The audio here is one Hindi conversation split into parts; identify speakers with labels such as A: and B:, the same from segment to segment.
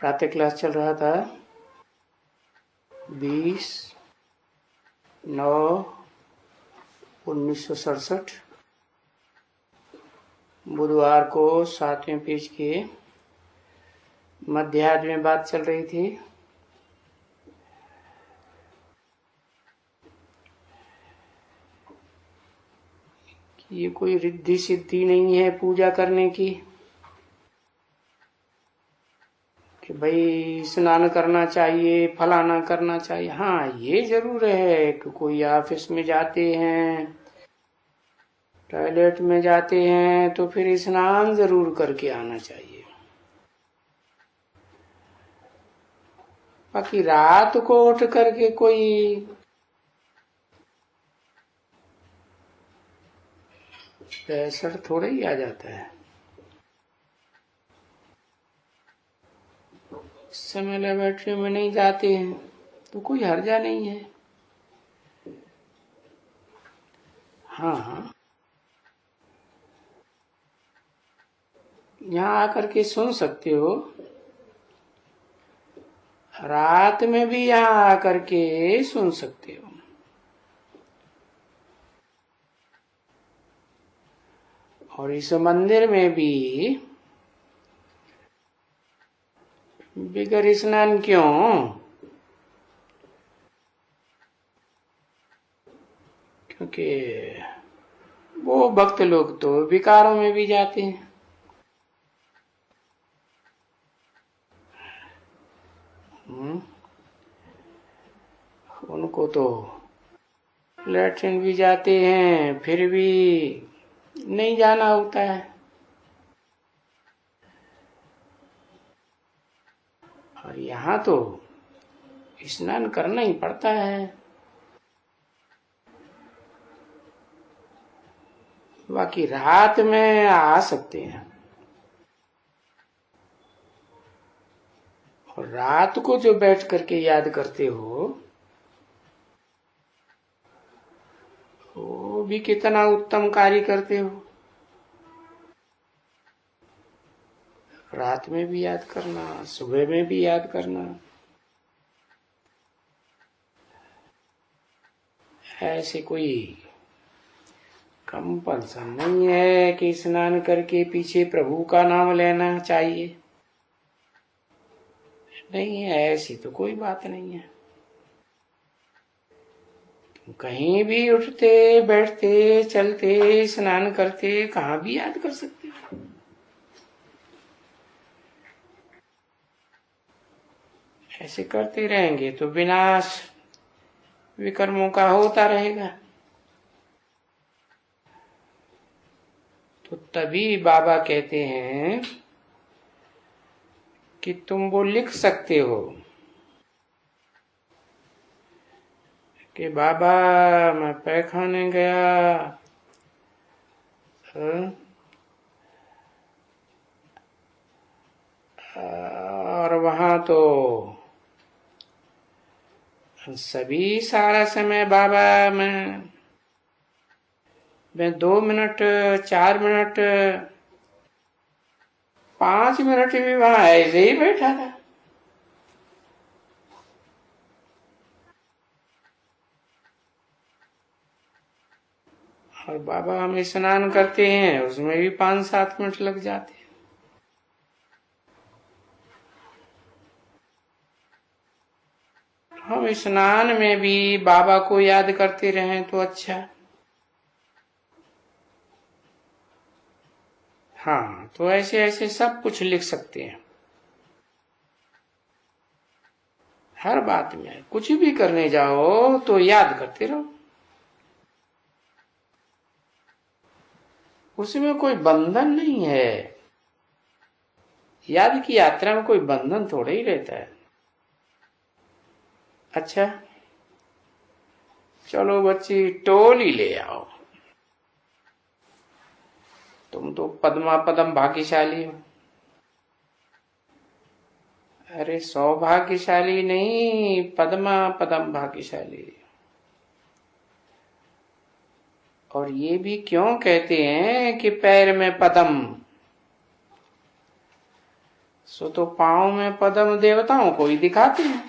A: प्रातः क्लास चल रहा था 20/9/1967 बुधवार को 7वें पेज के मध्याह्न में बात चल रही थी। ये कोई रिद्धि सिद्धि नहीं है पूजा करने की कि भाई स्नान करना चाहिए, फलाना करना चाहिए। हाँ, ये जरूर है कि कोई ऑफिस में जाते हैं, टॉयलेट में जाते हैं तो फिर स्नान जरूर करके आना चाहिए। बाकी रात को उठ करके कोई प्रेशर थोड़ा ही आ जाता है। इस समय लेबोरेटरी में नहीं जाते हैं तो कोई हर्जा नहीं है। हाँ, यहाँ आकर के सुन सकते हो, रात में भी यहाँ आकर के सुन सकते हो। और इस मंदिर में भी बिगर स्नान क्यों? क्योंकि वो भक्त लोग तो विकारों में भी जाते हैं। उनको तो लैट्रिन भी जाते हैं फिर भी नहीं जाना होता है। और यहाँ तो स्नान करना ही पड़ता है। बाकी रात में आ सकते हैं। और रात को जो बैठ करके याद करते हो वो भी कितना उत्तम कार्य करते हो। रात में भी याद करना, सुबह में भी याद करना, ऐसे कोई कंपल्सन नहीं है कि स्नान करके पीछे प्रभु का नाम लेना चाहिए। नहीं है, ऐसी तो कोई बात नहीं है। कहीं भी उठते बैठते चलते स्नान करते कहाँ भी याद कर सकते हो। ऐसे करते रहेंगे तो विनाश विकर्मों का होता रहेगा। तो तभी बाबा कहते हैं कि तुम वो लिख सकते हो कि बाबा मैं पैखाने गया, और वहां तो सभी सारा समय बाबा मैं 2 मिनट 4 मिनट 5 मिनट भी वहां ऐसे ही बैठा था। और बाबा हम स्नान करते हैं उसमें भी 5-7 मिनट लग जाते हैं। हम स्नान में भी बाबा को याद करते रहें तो अच्छा। हाँ, तो ऐसे ऐसे सब कुछ लिख सकते हैं। हर बात में कुछ भी करने जाओ तो याद करते रहो। उसमें कोई बंधन नहीं है। याद की यात्रा में कोई बंधन थोड़ा ही रहता है। अच्छा, चलो बच्ची टोली ले आओ। तुम तो पद्मा पदम भाग्यशाली हो। अरे सौभाग्यशाली नहीं, पद्मा पदम भाग्यशाली। और ये भी क्यों कहते हैं कि पैर में पदम, सो तो पांव में पद्म देवताओं को ही दिखाते हैं।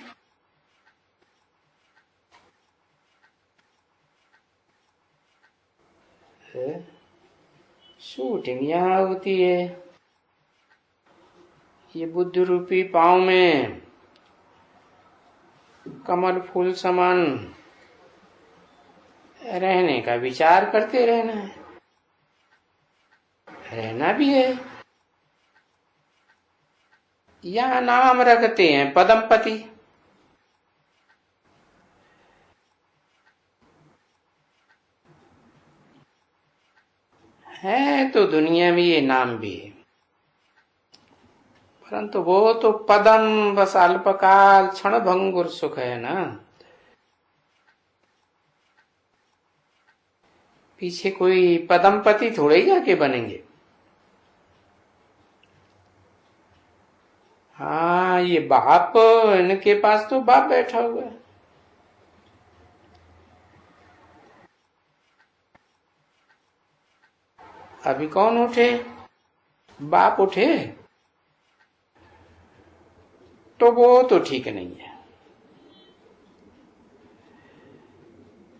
A: शूटिंग यहाँ होती है। ये बुद्ध रूपी पांव में कमल फूल समान रहने का विचार करते रहना है, रहना भी है। यहाँ नाम रखते हैं पद्मपति। है तो दुनिया में ये नाम भी है, परंतु वो तो पदम बस अल्पकाल क्षण भंगुर सुख है ना। पीछे कोई पदमपति थोड़े ही आके बनेंगे। हाँ, ये बाप, इनके पास तो बाप बैठा हुआ है। अभी कौन उठे? बाप उठे तो वो तो ठीक नहीं है।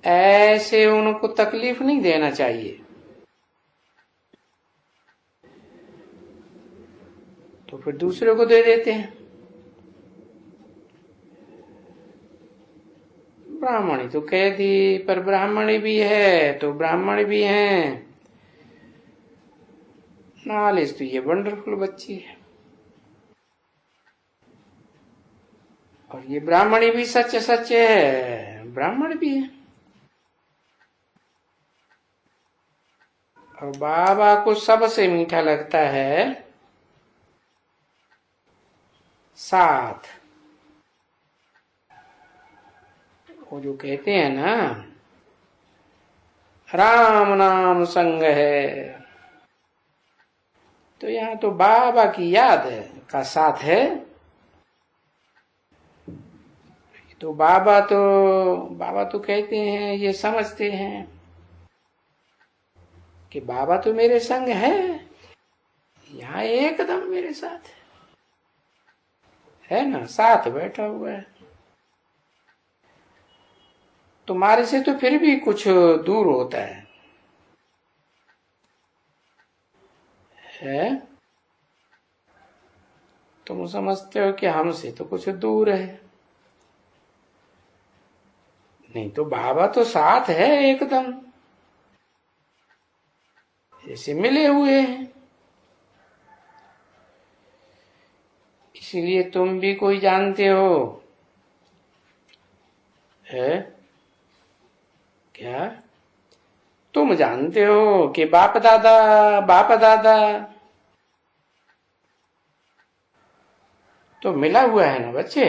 A: ऐसे उनको तकलीफ नहीं देना चाहिए। तो फिर दूसरे को दे देते हैं। ब्राह्मणी तो कह दी, पर ब्राह्मणी भी है तो ब्राह्मण भी हैं। नॉलेज तो ये वंडरफुल बच्ची है। और ये ब्राह्मणी भी सच सच है, ब्राह्मण भी है। और बाबा को सबसे मीठा लगता है साथ। वो जो कहते हैं ना, राम नाम संग है, तो यहाँ तो बाबा की याद है का साथ है। तो बाबा तो कहते हैं, ये समझते हैं कि बाबा तो मेरे संग है, यहाँ एकदम मेरे साथ है ना, साथ बैठा हुआ है। तुम्हारे से तो फिर भी कुछ दूर होता है? तुम समझते हो कि हमसे तो कुछ दूर है। नहीं तो बाबा तो साथ है एकदम, जैसे मिले हुए हैं। इसीलिए तुम भी कोई जानते हो है क्या? तुम जानते हो कि बाप दादा तो मिला हुआ है ना बच्चे।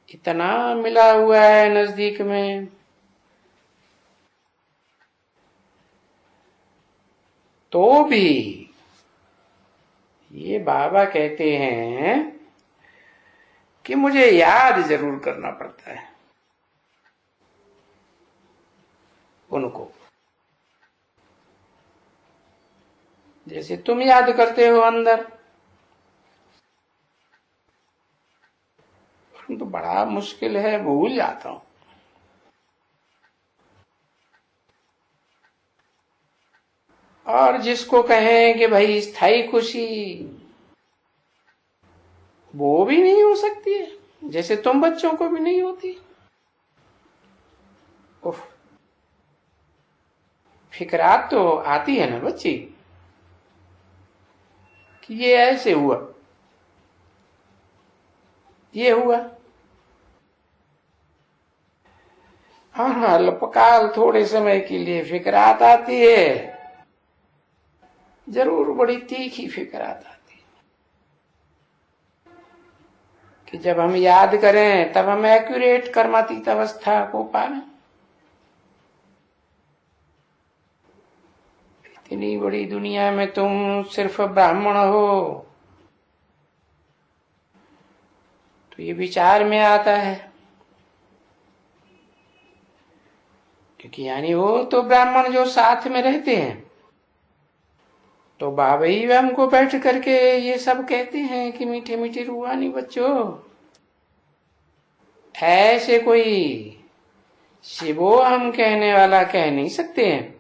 A: इतना मिला हुआ है नजदीक में, तो भी ये बाबा कहते हैं कि मुझे याद जरूर करना पड़ता है उनको, जैसे तुम याद करते हो अंदर। तो बड़ा मुश्किल है, भूल जाता हूं। और जिसको कहें कि भाई स्थायी खुशी, वो भी नहीं हो सकती है, जैसे तुम बच्चों को भी नहीं होती। उफ, फिक्रात तो आती है ना बच्ची कि ये ऐसे हुआ, ये हुआ। हाँ, अल्पकाल थोड़े समय के लिए फिक्रात आती है, जरूर बड़ी तीखी फिक्रात आती है कि जब हम याद करें तब हम एक्यूरेट कर्मातीत अवस्था को पाए। इतनी बड़ी दुनिया में तुम सिर्फ ब्राह्मण हो, तो ये विचार में आता है, क्योंकि यानी वो तो ब्राह्मण जो साथ में रहते हैं, तो बाबा ही हमको बैठ करके ये सब कहते हैं कि मीठे मीठे रूहानी बच्चों, ऐसे कोई शिवो हम कहने वाला कह नहीं सकते हैं।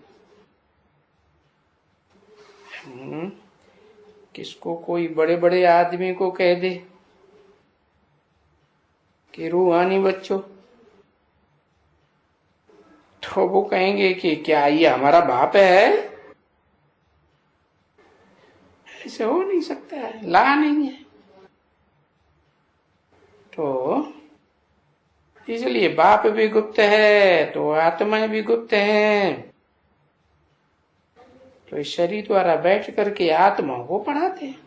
A: किसको कोई बड़े बड़े आदमी को कह दे कि रूहानी बच्चों, तो वो कहेंगे कि क्या ये हमारा बाप है? ऐसे हो नहीं सकता है, ला नहीं है। तो इसलिए बाप भी गुप्त है तो आत्माएं भी गुप्त हैं। तो इस शरीर द्वारा बैठ करके आत्माओं को पढ़ाते हैं।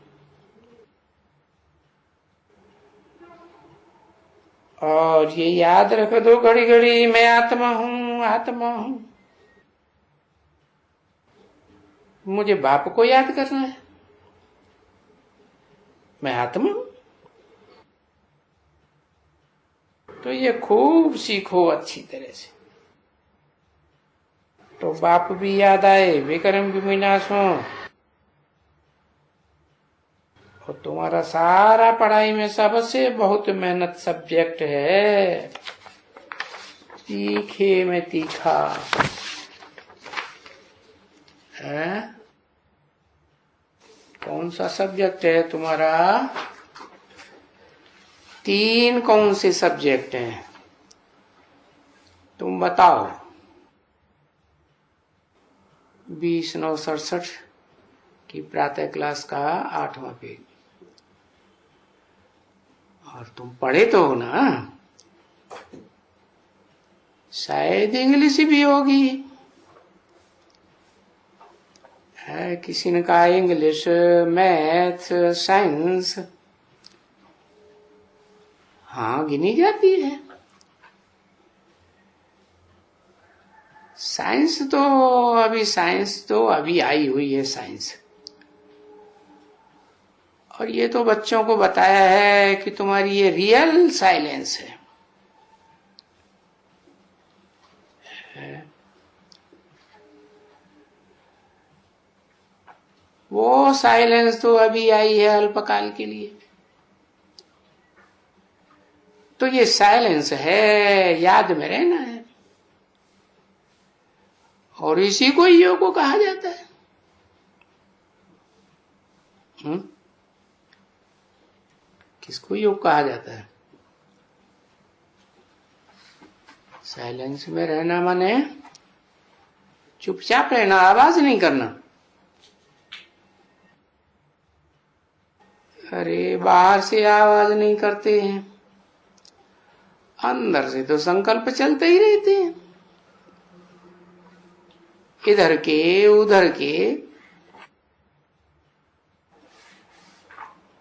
A: और ये याद रख दो घड़ी घड़ी, मैं आत्मा हूं, आत्मा हूं। मुझे बाप को याद करना है, मैं आत्मा हूं। तो ये खूब सीखो अच्छी तरह से, तो बाप भी याद आए, विक्रम भी विनाश हो। और तुम्हारा सारा पढ़ाई में सबसे बहुत मेहनत सब्जेक्ट है तीखे में तीखा है। कौन सा सब्जेक्ट है तुम्हारा? 3 कौन से सब्जेक्ट हैं तुम बताओ? 20/9/67 की प्रातः क्लास का 8वां पेज। और तुम पढ़े तो हो ना? शायद इंग्लिश भी होगी है, किसी ने कहा इंग्लिश, मैथ, साइंस, हाँ गिनी जाती है। साइंस तो अभी आई हुई है साइंस। और ये तो बच्चों को बताया है कि तुम्हारी ये रियल साइलेंस है। वो साइलेंस तो अभी आई है अल्पकाल के लिए। तो ये साइलेंस है, याद में रहना है। और इसी को योग कहा जाता है। किसको योग कहा जाता है? साइलेंस में रहना माने चुपचाप रहना, आवाज नहीं करना। अरे बाहर से आवाज नहीं करते हैं, अंदर से तो संकल्प चलते ही रहते हैं, इधर के उधर के।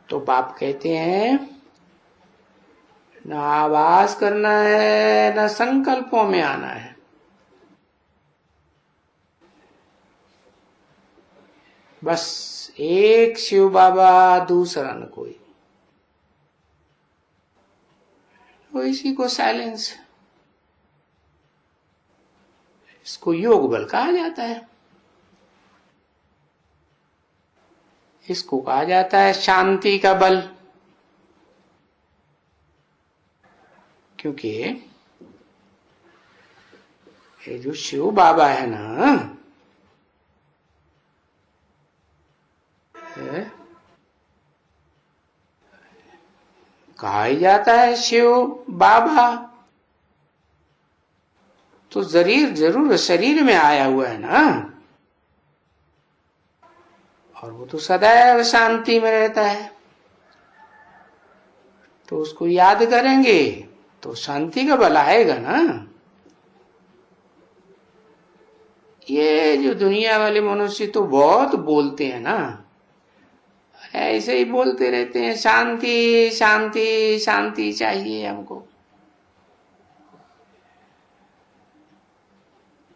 A: तो बाप कहते हैं न आवाज करना है न संकल्पों में आना है। बस एक शिव बाबा, दूसरा न कोई। तो इसी को साइलेंस, इसको योग बल कहा जाता है। इसको कहा जाता है शांति का बल। क्योंकि ये जो शिव बाबा है ना, कहा ही जाता है शिव बाबा, तो जरूर शरीर में आया हुआ है ना। और वो तो सदैव शांति में रहता है। तो उसको याद करेंगे तो शांति का बल आएगा ना। ये जो दुनिया वाले मनुष्य तो बहुत बोलते हैं ना, ऐसे ही बोलते रहते हैं शांति शांति शांति चाहिए हमको।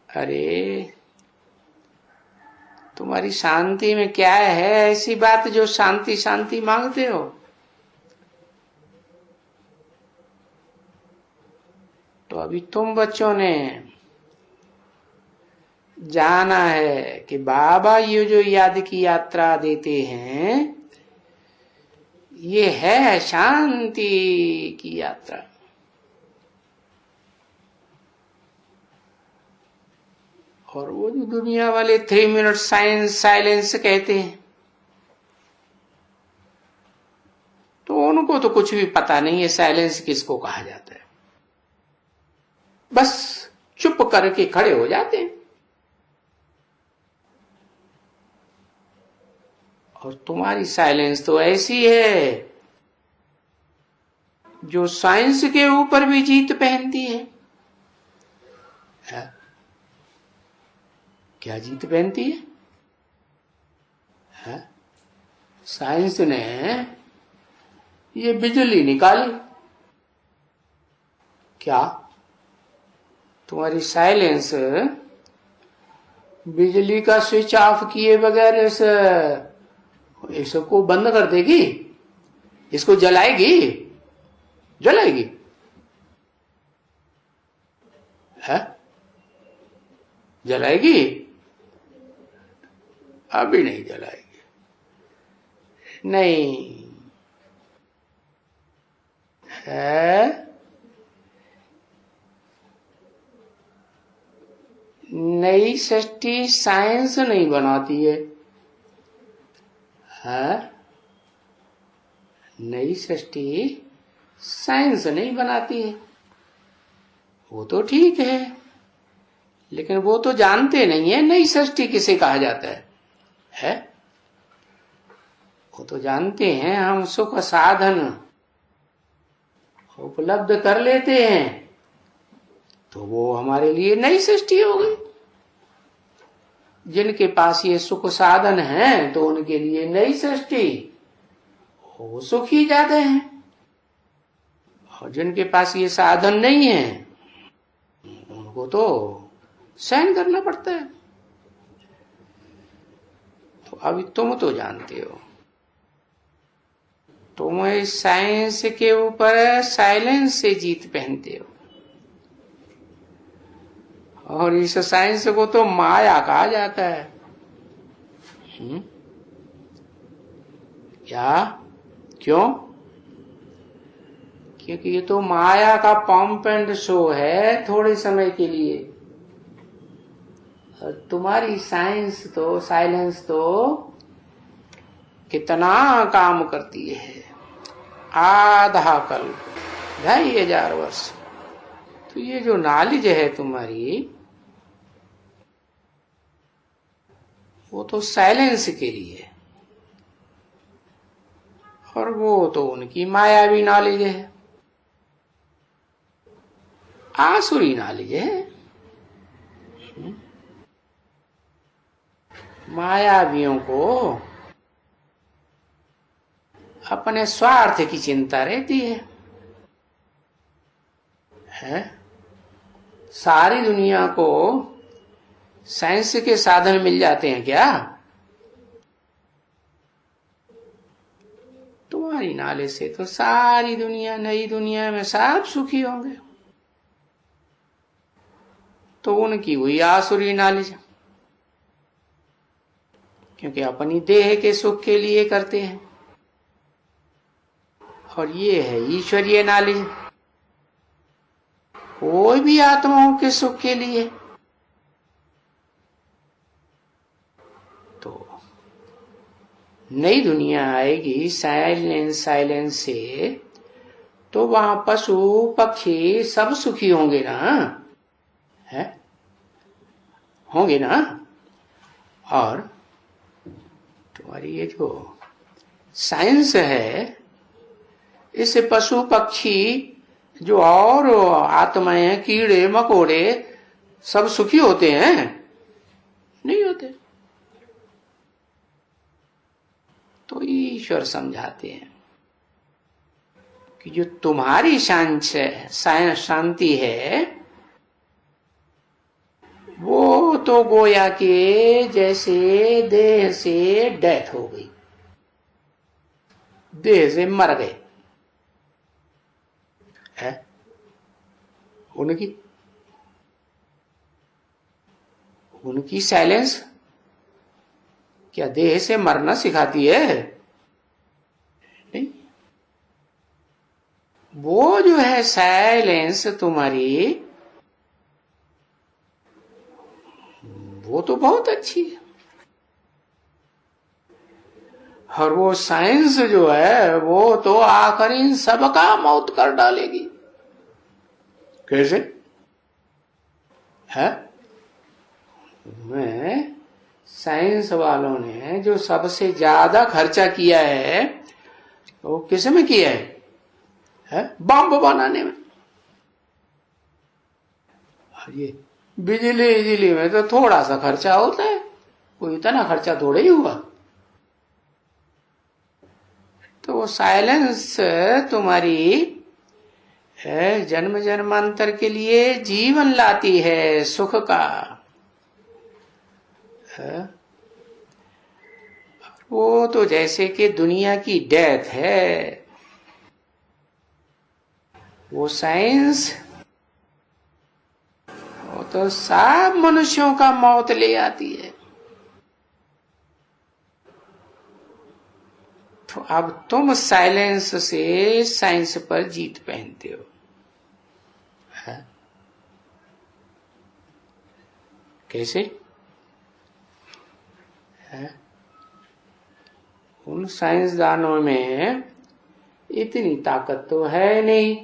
A: अरे तुम्हारी शांति में क्या है ऐसी बात जो शांति शांति मांगते हो? तो अभी तुम बच्चों ने जाना है कि बाबा ये जो याद की यात्रा देते हैं ये है शांति की यात्रा। और वो जो दुनिया वाले 3 मिनट साइलेंस कहते हैं, तो उनको तो कुछ भी पता नहीं है साइलेंस किसको कहा जाता है। बस चुप करके खड़े हो जाते हैं। और तुम्हारी साइलेंस तो ऐसी है जो साइंस के ऊपर भी जीत पहनती है। क्या जीत पहनती है? साइंस ने ये बिजली निकाली, क्या तुम्हारी साइलेंस बिजली का स्विच ऑफ किए बगैर इसको बंद कर देगी? इसको जलाएगी? जलाएगी है? जलाएगी? अभी नहीं जलाएगी। नहीं है, नई सृष्टि साइंस नहीं बनाती है। नई सृष्टि साइंस नहीं बनाती है। वो तो ठीक है, लेकिन वो तो जानते नहीं है नई सृष्टि किसे कहा जाता है? वो तो जानते हैं हम सुख साधन उपलब्ध कर लेते हैं तो वो हमारे लिए नई सृष्टि हो गई। जिनके पास ये सुख साधन है तो उनके लिए नई सृष्टि, वो सुखी ज्यादा है। और जिनके पास ये साधन नहीं है उनको तो सहन करना पड़ता है। तो अभी तुम तो जानते हो, तुम इस साइंस के ऊपर साइलेंस से जीत पहनते हो। और इस साइंस को तो माया कहा जाता है। क्या? क्यों? क्योंकि ये तो माया का पंप एंड शो है थोड़े समय के लिए। और तुम्हारी साइंस तो साइलेंस तो कितना काम करती है, आधा कल्प, 2500 वर्ष। तो ये जो नॉलेज है तुम्हारी, वो तो साइलेंस के लिए, और वो तो उनकी मायावी नॉलेज है, आसुरी नॉलेज है। मायावियों को अपने स्वार्थ की चिंता रहती है? सारी दुनिया को साइंस के साधन मिल जाते हैं क्या? तुम्हारी नॉलेज से तो सारी दुनिया, नई दुनिया में सब सुखी होंगे। तो उनकी हुई आसुरी नॉलेज, क्योंकि अपनी देह के सुख के लिए करते हैं। और ये है ईश्वरीय नॉलेज, कोई भी आत्माओं के सुख के लिए। तो नई दुनिया आएगी साइलेंस से, तो वहां पशु पक्षी सब सुखी होंगे ना? है? होंगे ना? और तुम्हारी ये जो साइंस है, इससे पशु पक्षी जो और आत्माएं, कीड़े मकोड़े सब सुखी होते हैं? नहीं होते। तो ईश्वर समझाते हैं कि जो तुम्हारी शांति है, वो तो गोया के जैसे देह से डेथ हो गई, देह से मर गए है उनकी। उनकी साइलेंस क्या देह से मरना सिखाती है? नहीं। वो जो है साइलेंस तुम्हारी, वो तो बहुत अच्छी है। और वो साइंस जो है वो तो आखिर इन सबका मौत कर डालेगी। कैसे है? में साइंस वालों ने जो सबसे ज्यादा खर्चा किया है वो किस में किया है? बम बनाने में। ये बिजली में तो थोड़ा सा खर्चा होता है, कोई इतना खर्चा थोड़ा ही हुआ। तो वो साइलेंस तुम्हारी जन्म जन्मांतर के लिए जीवन लाती है, सुख का। वो तो जैसे कि दुनिया की डेथ है, वो साइंस वो तो सब मनुष्यों का मौत ले आती है। तो अब तुम साइलेंस से साइंस पर जीत पहनते हो। है? कैसे है? उन साइंसदानों में इतनी ताकत तो है नहीं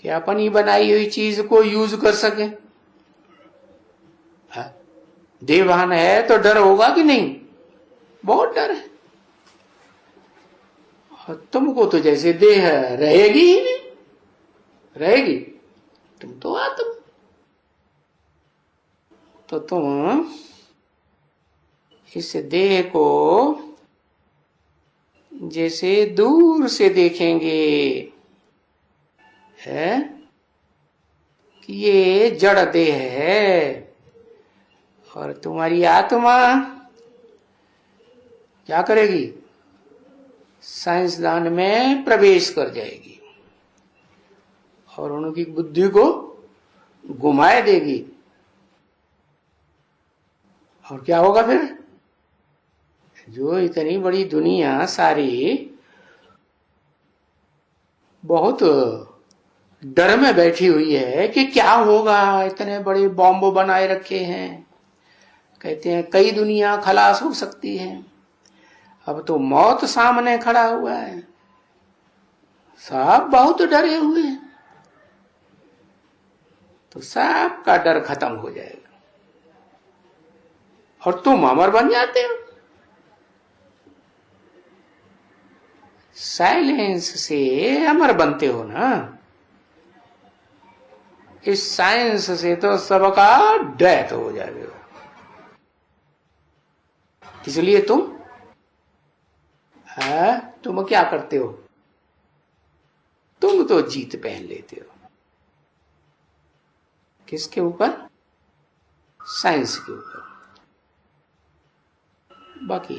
A: कि अपनी बनाई हुई चीज को यूज कर सके। देवान है तो डर होगा कि नहीं? बहुत डर है। और तुमको तो जैसे देह रहेगी ही नहीं, रहेगी तुम तो आत्म। तो तुम इस देह को जैसे दूर से देखेंगे है कि ये जड़ देह है, और तुम्हारी आत्मा क्या करेगी? साइंसदान में प्रवेश कर जाएगी और उनकी बुद्धि को घुमाए देगी। और क्या होगा फिर? जो इतनी बड़ी दुनिया सारी बहुत डर में बैठी हुई है कि क्या होगा, इतने बड़े बॉम्ब बनाए रखे हैं, कहते हैं कई दुनिया खलास हो सकती है। अब तो मौत सामने खड़ा हुआ है, सब बहुत डरे हुए हैं। तो सबका डर खत्म हो जाएगा और तुम अमर बन जाते हो। साइलेंस से अमर बनते हो ना। इस साइंस से तो सबका डेथ हो जाएगा। इसलिए तुम क्या करते हो? तुम तो जीत पहन लेते हो। किसके ऊपर? साइंस के ऊपर। बाकी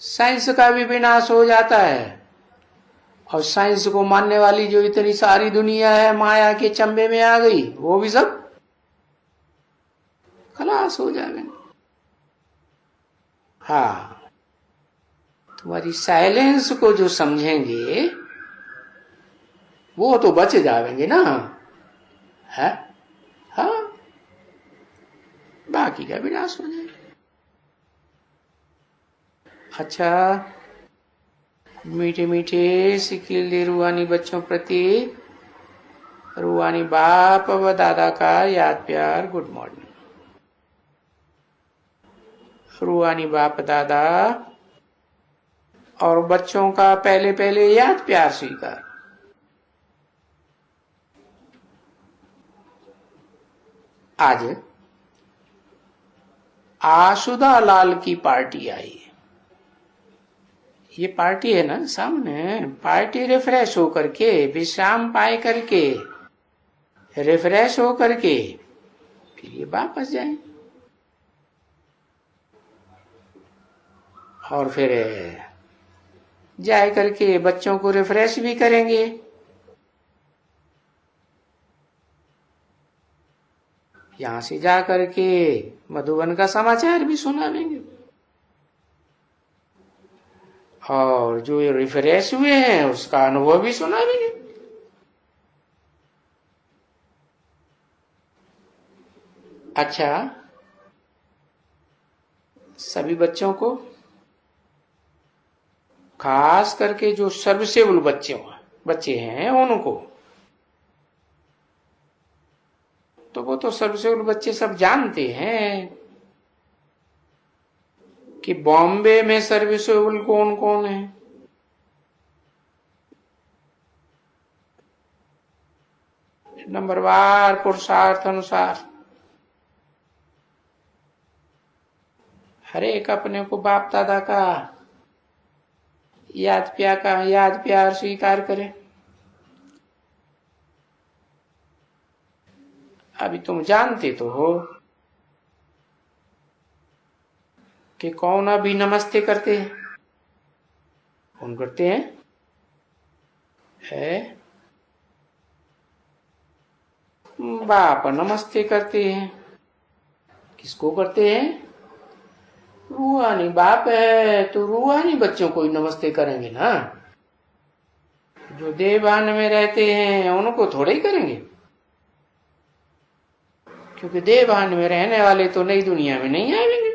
A: साइंस का भी विनाश हो जाता है और साइंस को मानने वाली जो इतनी सारी दुनिया है माया के चंबे में आ गई, वो भी सब खलास हो जाएंगे। हाँ, तुम्हारी साइलेंस को जो समझेंगे वो तो बच जाएंगे ना। है? हाँ, बाकी का विनाश हो जाएगा। अच्छा, मीठे मीठे सिकिल दे रूहानी बच्चों प्रति रूहानी बाप व दादा का याद प्यार। Good morning. रूहानी बाप दादा और बच्चों का पहले पहले याद प्यार स्वीकार। आज आशुदा लाल की पार्टी आई। ये पार्टी है ना सामने, पार्टी रिफ्रेश होकर के, विश्राम पाए करके, रिफ्रेश होकर के फिर ये वापस जाए और फिर जाए करके बच्चों को रिफ्रेश भी करेंगे। यहां से जा करके मधुबन का समाचार भी सुनावेंगे, और जो रिफ्रेश हुए हैं उसका अनुभव भी सुनावेंगे। अच्छा, सभी बच्चों को, खास करके जो सर्विसेबल बच्चे हैं उनको, तो वो तो सर्विसेबल बच्चे सब जानते हैं कि बॉम्बे में सर्विसेबल कौन कौन है। नंबरवार पुरुषार्थ अनुसार हर एक अपने को बाप दादा का याद प्यार स्वीकार करे। अभी तुम जानते तो हो कि कौन अभी नमस्ते करते हैं, कौन करते हैं? है बाप नमस्ते करते हैं। किसको करते हैं? रूहानी बाप है तो रूहानी बच्चों को ही नमस्ते करेंगे ना। जो देवान में रहते हैं उनको थोड़े ही करेंगे, क्योंकि देवान में रहने वाले तो नई दुनिया में नहीं आएंगे।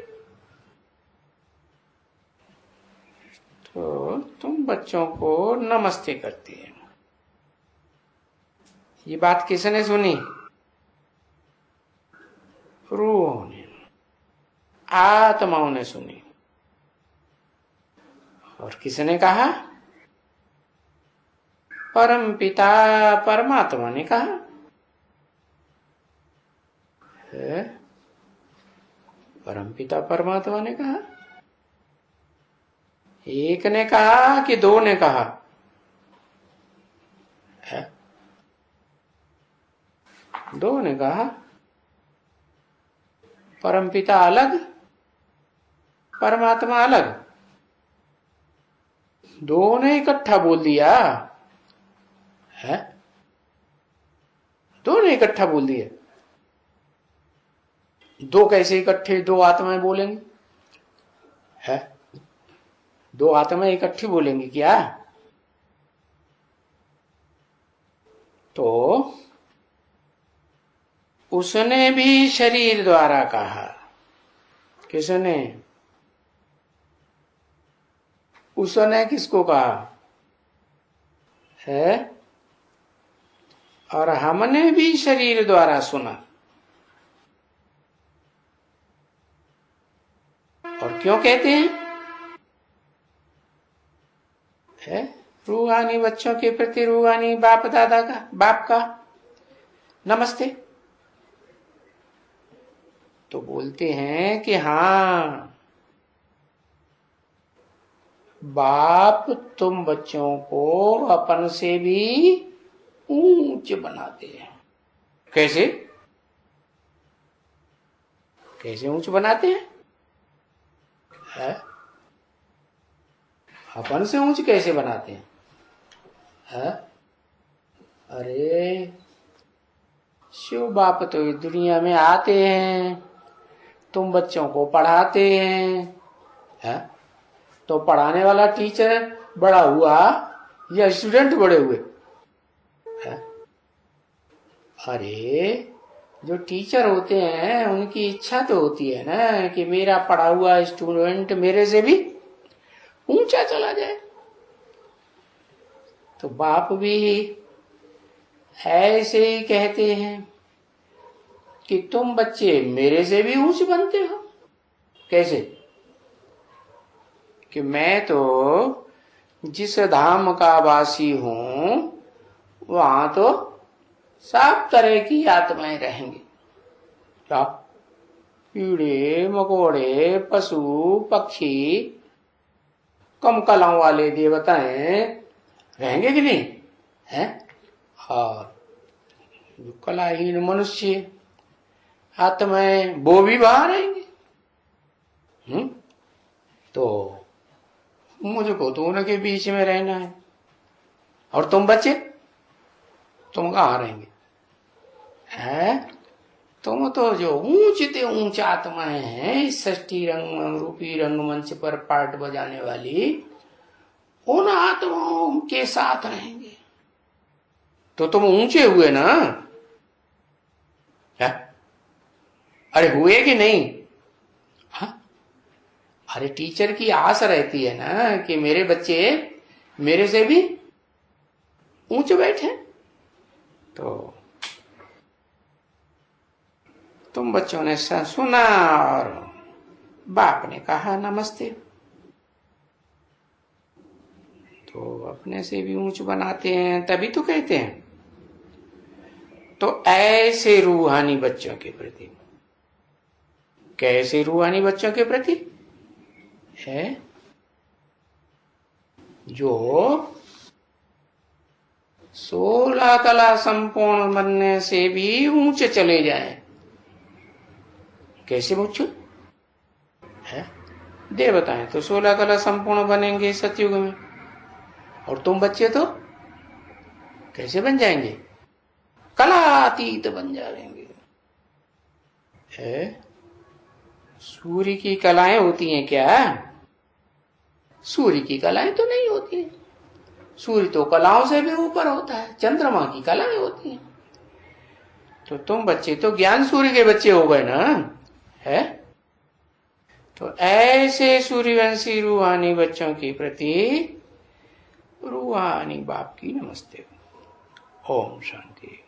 A: तो तुम बच्चों को नमस्ते करते हैं। ये बात किसने सुनी? रूहों ने, आत्माओं ने सुनी। और किसने कहा? परम पिता परमात्मा ने कहा है। परम पिता परमात्मा ने कहा। एक ने कहा कि दो ने कहा है? दो ने कहा। परमपिता अलग, परमात्मा अलग, दो ने इकट्ठा बोल दिया है। दो ने इकट्ठा बोल दिया। दो कैसे इकट्ठे? दो आत्माएं बोलेंगे है? दो आत्माएं इकट्ठी बोलेंगी क्या? तो उसने भी शरीर द्वारा कहा। किसने? उसने किसको कहा है? और हमने भी शरीर द्वारा सुना। और क्यों कहते हैं है? रूहानी बच्चों के प्रति रूहानी बाप दादा का, बाप का नमस्ते। तो बोलते हैं कि हाँ बाप तुम बच्चों को अपन से भी ऊंच बनाते हैं। कैसे? कैसे ऊंच बनाते हैं है? अपन से ऊंच कैसे बनाते हैं है? अरे शिव बाप तो इस दुनिया में आते हैं, तुम बच्चों को पढ़ाते हैं। तो पढ़ाने वाला टीचर बड़ा हुआ या स्टूडेंट बड़े हुए है? अरे जो टीचर होते हैं उनकी इच्छा तो होती है ना कि मेरा पढ़ा हुआ स्टूडेंट मेरे से भी ऊंचा चला जाए। तो बाप भी ऐसे ही कहते हैं कि तुम बच्चे मेरे से भी ऊंच बनते हो। कैसे? कि मैं तो जिस धाम का वासी हूं वहां तो सब तरह की आत्माएं रहेंगी। क्या? कीड़े मकोड़े, पशु पक्षी, कम कलाओं वाले देवताएं रहेंगे कि नहीं है? और जो कलाहीन मनुष्य आत्माएं वो भी वहां रहेंगे। तो मुझको तो उनके बीच में रहना है। और तुम बच्चे, तुम कहाँ रहेंगे है? तुम तो जो ऊंचते ऊंच आत्माएं हैं, इस षष्ठी रंग रूपी रंगमंच पर पार्ट बजाने वाली, उन आत्माओं के साथ रहेंगे। तो तुम ऊंचे हुए ना? क्या? अरे हुए कि नहीं? हा? अरे टीचर की आस रहती है ना कि मेरे बच्चे मेरे से भी ऊंचे बैठे। तो तुम बच्चों ने सुना और बाप ने कहा नमस्ते। तो अपने से भी ऊंच बनाते हैं, तभी तो कहते हैं। तो ऐसे रूहानी बच्चों के प्रति, कैसे रूहानी बच्चों के प्रति है? जो 16 कला संपूर्ण बनने से भी ऊंचे चले जाएं। कैसे ऊंचे है? देवताएं तो 16 कला संपूर्ण बनेंगे सतयुग में, और तुम बच्चे तो कैसे बन जाएंगे? कलातीत बन जाएंगे। है? सूर्य की कलाएं होती हैं क्या? सूर्य की कलाएं तो नहीं होती। सूर्य तो कलाओं से भी ऊपर होता है, चंद्रमा की कलाएं होती हैं। तो तुम बच्चे तो ज्ञान सूर्य के बच्चे हो गए ना? है? तो ऐसे सूर्यवंशी रूहानी बच्चों के प्रति रूहानी बाप की नमस्ते। ओम शांति।